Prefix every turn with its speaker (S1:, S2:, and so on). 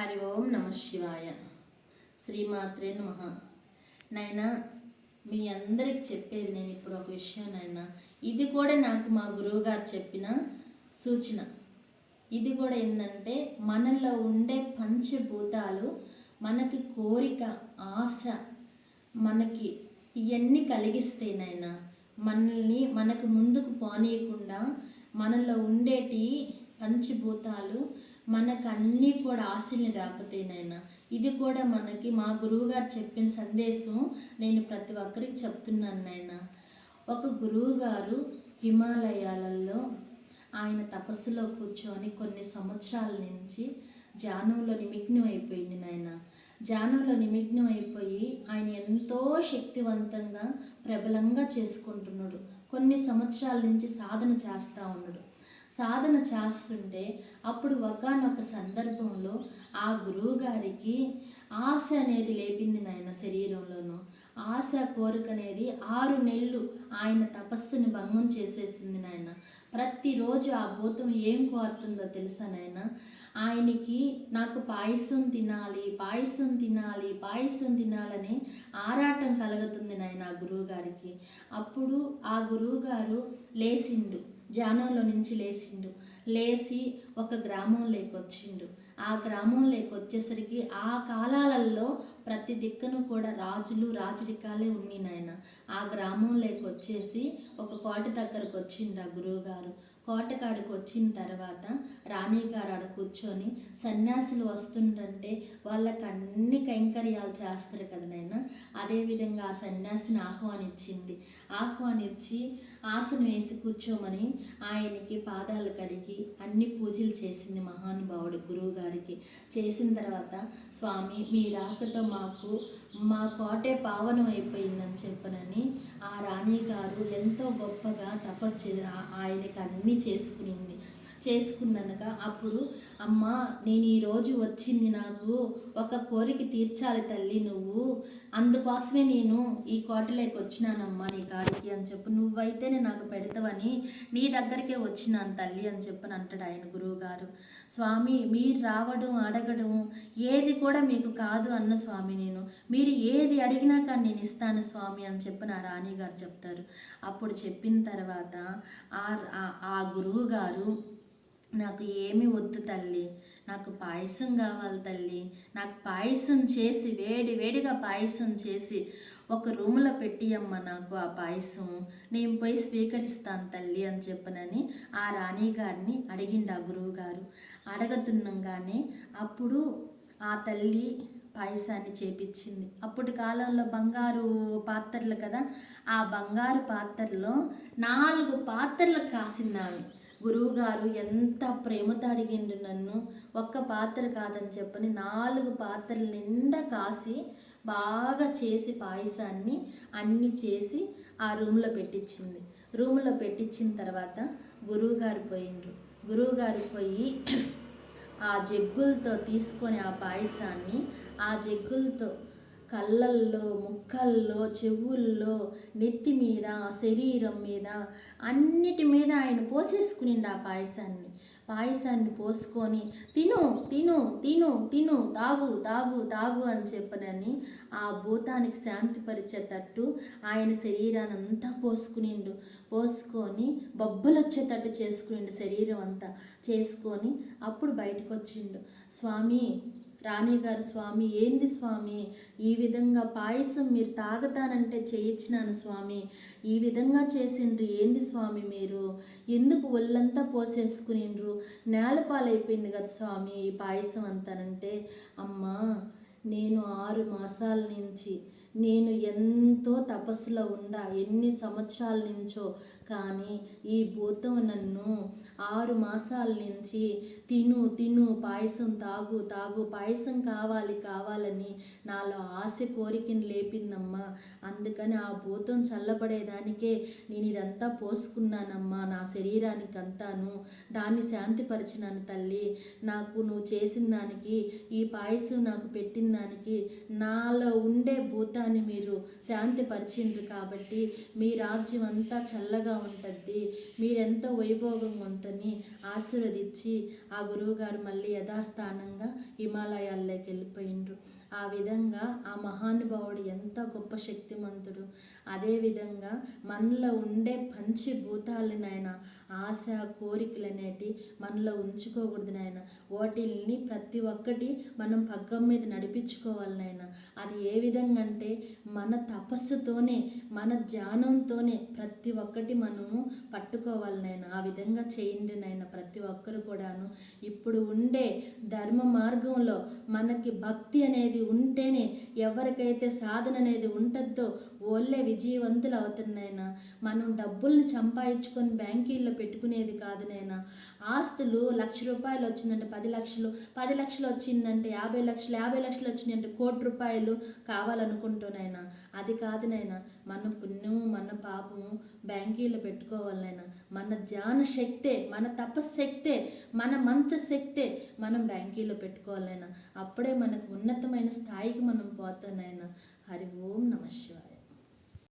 S1: హరి ఓం నమ శివాయ. శ్రీమాత్రే నమః. నైనా మీ అందరికి చెప్పేది నేను ఇప్పుడు ఒక విషయం నైనా, ఇది కూడా నాకు మా గురువుగారు చెప్పిన సూచన. ఇది కూడా ఏంటంటే, మనలో ఉండే పంచభూతాలు మనకి కోరిక, ఆశ, మనకి ఇవన్నీ కలిగిస్తాయి నైనా. మనల్ని మనకు ముందుకు పోనీయకుండా మనలో ఉండేటి పంచభూతాలు మనకు అన్నీ కూడా ఆశల్ని రాకపోతాయి నాయన. ఇది కూడా మనకి మా గురువుగారు చెప్పిన సందేశం నేను ప్రతి ఒక్కరికి చెప్తున్నాను నాయన. ఒక గురువుగారు హిమాలయాలలో ఆయన తపస్సులో కూర్చొని కొన్ని సంవత్సరాల నుంచి ధ్యానంలో నిమగ్నం అయిపోయింది నాయన. ధ్యానంలో నిమగ్నం అయిపోయి ఆయన ఎంతో శక్తివంతంగా ప్రబలంగా చేసుకుంటున్నాడు. కొన్ని సంవత్సరాల నుంచి సాధన చేస్తూ ఉన్నాడు. సాధన చేస్తుంటే అప్పుడు ఒకానొక సందర్భంలో ఆ గురువు గారికి ఆశ అనేది లేపింది నాయన. శరీరంలోనూ ఆశ, కోరిక అనేది 6 నెలలు ఆయన తపస్సుని భంగం చేసేసింది నాయన. ప్రతిరోజు ఆ భూతం ఏం కోరుతుందో తెలుసా నాయన? ఆయనకి నాకు పాయసం తినాలి, పాయసం తినాలి, పాయసం తినాలని ఆరాటం కలుగుతుంది నాయన ఆ గురువుగారికి. అప్పుడు ఆ గురువుగారు లేచిండు, ధ్యానంలో నుంచి లేచి ఒక గ్రామంలోకి వచ్చిండు. ఆ గ్రామంలోకి వచ్చేసరికి ఆ కాలాలలో ప్రతి దిక్కును కూడా రాజులు, రాజరికాలే ఉన్నాయి నాయన. ఆ గ్రామంలోకి వచ్చేసి ఒక కోట దగ్గరకు వచ్చిండు ఆ గురువుగారు. కోటకాడికి వచ్చిన తర్వాత రాణిగారు ఆడ కూర్చొని సన్యాసులు వస్తుంటే వాళ్ళకి అన్ని కైంకర్యాలు చేస్తారు కదా నాయన. అదేవిధంగా ఆ సన్యాసిని ఆహ్వానించి ఆసనం వేసి కూర్చోమని ఆయనకి పాదాలు కడిగి అన్ని పూజలు చేసింది మహానుభావుడు గురువు గారికి. చేసిన తర్వాత, స్వామి మీ రాకతో మా కోటే పావనం అయిపోయిందని చెప్పనని ఆ రాణిగారు ఎంతో గొప్పగా తపస్సు ఆయనకి అన్నీ చేసుకున్నాక అప్పుడు, అమ్మ నేను ఈరోజు వచ్చింది నాకు ఒక కోరిక తీర్చాలి తల్లి, నువ్వు అందుకోసమే నేను ఈ కోటలోకి వచ్చినానమ్మా నీ కాడికి అని చెప్పు, నువ్వైతేనే నాకు పెడతావని నీ దగ్గరికే వచ్చినాను తల్లి అని చెప్పని అంటాడు ఆయన గురువుగారు. స్వామి మీరు రావడం, అడగడం ఏది కూడా మీకు కాదు అన్న స్వామి, మీరు ఏది అడిగినా కానీ నేను ఇస్తాను స్వామి అని చెప్పి నా రాణిగారు చెప్తారు. అప్పుడు చెప్పిన తర్వాత ఆ గురువుగారు, నాకు ఏమి వద్దు తల్లి, నాకు పాయసం కావాలి తల్లి, నాకు పాయసం చేసి వేడిగా పాయసం చేసి ఒక రూమ్లో పెట్టియమ్మ నాకు ఆ పాయసం, నేను పోయి స్వీకరిస్తాను తల్లి అని చెప్పనని ఆ రాణి గారిని అడిగిండు ఆ గురువుగారు. అడగతున్నాగానే అప్పుడు ఆ తల్లి పాయసాన్ని చేపించింది. అప్పటి కాలంలో బంగారు పాత్రలు కదా, ఆ బంగారు పాత్రలో 4 పాత్రలు కాసింది ఆమె. గురువుగారు ఎంత ప్రేమతో అడిగిండు నన్ను, ఒక్క పాత్ర కాదని చెప్పని 4 పాత్రల నిండా కాసి బాగా చేసి పాయసాన్ని అన్నీ చేసి ఆ రూమ్లో పెట్టించింది. రూమ్లో పెట్టించిన తర్వాత గురువుగారు పోయి ఆ జగ్గులతో తీసుకొని ఆ పాయసాన్ని ఆ జగ్గులతో కళ్ళల్లో, ముక్కల్లో, చెవుల్లో, నెత్తి మీద, శరీరం మీద, అన్నిటి మీద ఆయన పోసేసుకునిండు ఆ పాయసాన్ని పోసుకొని తిను తిను తిను తిను తాగు అని చెప్పనని ఆ భూతానికి శాంతిపరిచేటట్టు ఆయన శరీరాన్ని అంతా పోసుకొని బొబ్బలు వచ్చేటట్టు చేసుకునిండు శరీరం అంతా చేసుకొని అప్పుడు బయటకు వచ్చిండు. స్వామి రాణిగారు, స్వామి ఏంది స్వామి ఈ విధంగా పాయసం మీరు తాగుతానంటే చేయించినాను స్వామి, ఈ విధంగా చేసిండ్రు ఏంది స్వామి, మీరు ఎందుకు ఒళ్ళంతా పోసేసుకునిండ్రు, నేలపాలైపోయింది కదా స్వామి ఈ పాయసం అంతానంటే, అమ్మా నేను 6 మాసాల నుంచి నేను ఎంతో తపస్సులో ఎన్ని సంవత్సరాల నుంచో, కానీ ఈ భూతం నన్ను 6 మాసాల నుంచి తిను పాయసం తాగు పాయసం కావాలని నాలో ఆశ, కోరికని లేపిందమ్మా. అందుకని ఆ భూతం చల్లబడేదానికే నేను ఇదంతా పోసుకున్నానమ్మా నా శరీరానికి అంతాను, దాన్ని శాంతిపరిచినాను తల్లి. నాకు నువ్వు చేసిన దానికి, ఈ పాయసం నాకు పెట్టిన దానికి, నాలో ఉండే భూతాన్ని మీరు శాంతిపరిచిండ్రు కాబట్టి మీ రాజ్యం అంతా చల్లగా ఉంటుంది, మీరెంతో వైభోగంగా ఉంటుంది ఆశీర్వదించి ఆ గురువుగారు మళ్ళీ యథాస్థానంగా హిమాలయాల్లోకి వెళ్ళిపోయిండ్రు. ఆ విధంగా ఆ మహానుభావుడు ఎంత గొప్ప శక్తిమంతుడు. అదేవిధంగా మనలో ఉండే పంచభూతాలని నాయన, ఆశ కోరికలు అనేటి మనలో ఉంచుకోకూడదు నాయన. వాటిల్ని ప్రతి ఒక్కటి మనం పగ్గం మీద నడిపించుకోవాలి నాయన. అది ఏ విధంగా అంటే మన తపస్సుతోనే, మన ధ్యానంతోనే ప్రతి ఒక్కటి మనము పట్టుకోవాలి నాయన. ఆ విధంగా చేయండి నాయన ప్రతి ఒక్కరు కూడాను. ఇప్పుడు ఉండే ధర్మ మార్గంలో మనకి భక్తి అనేది ఉంటేనే, ఎవరికైతే సాధన అనేది ఉంటుందో వాళ్ళే విజయవంతులు అవుతున్నాయినా. మనం డబ్బుల్ని సంపాదించుకొని బ్యాంకీల్లో పెట్టుకునేది కాదు నైనా. ఆస్తులు 1,00,000 రూపాయలు వచ్చిందంటే 10 లక్షలు, 10 లక్షలు వచ్చిందంటే 50 లక్షలు, 50 లక్షలు వచ్చిందంటే 1,00,00,000 రూపాయలు కావాలనుకుంటున్నాయినా. అది కాదు నైనా. మన పుణ్యము మన పాపము బ్యాంకీలో పెట్టుకోవాలనైనా. మన ధ్యాన శక్తే, మన తపశక్తే, మన మంత్ర శక్తే మనం బ్యాంకీలో పెట్టుకోవాలైనా. అప్పుడే మనకు ఉన్నతమైన స్థాయికి మనం పోతానైనా. హరి ఓం నమః శివాయ.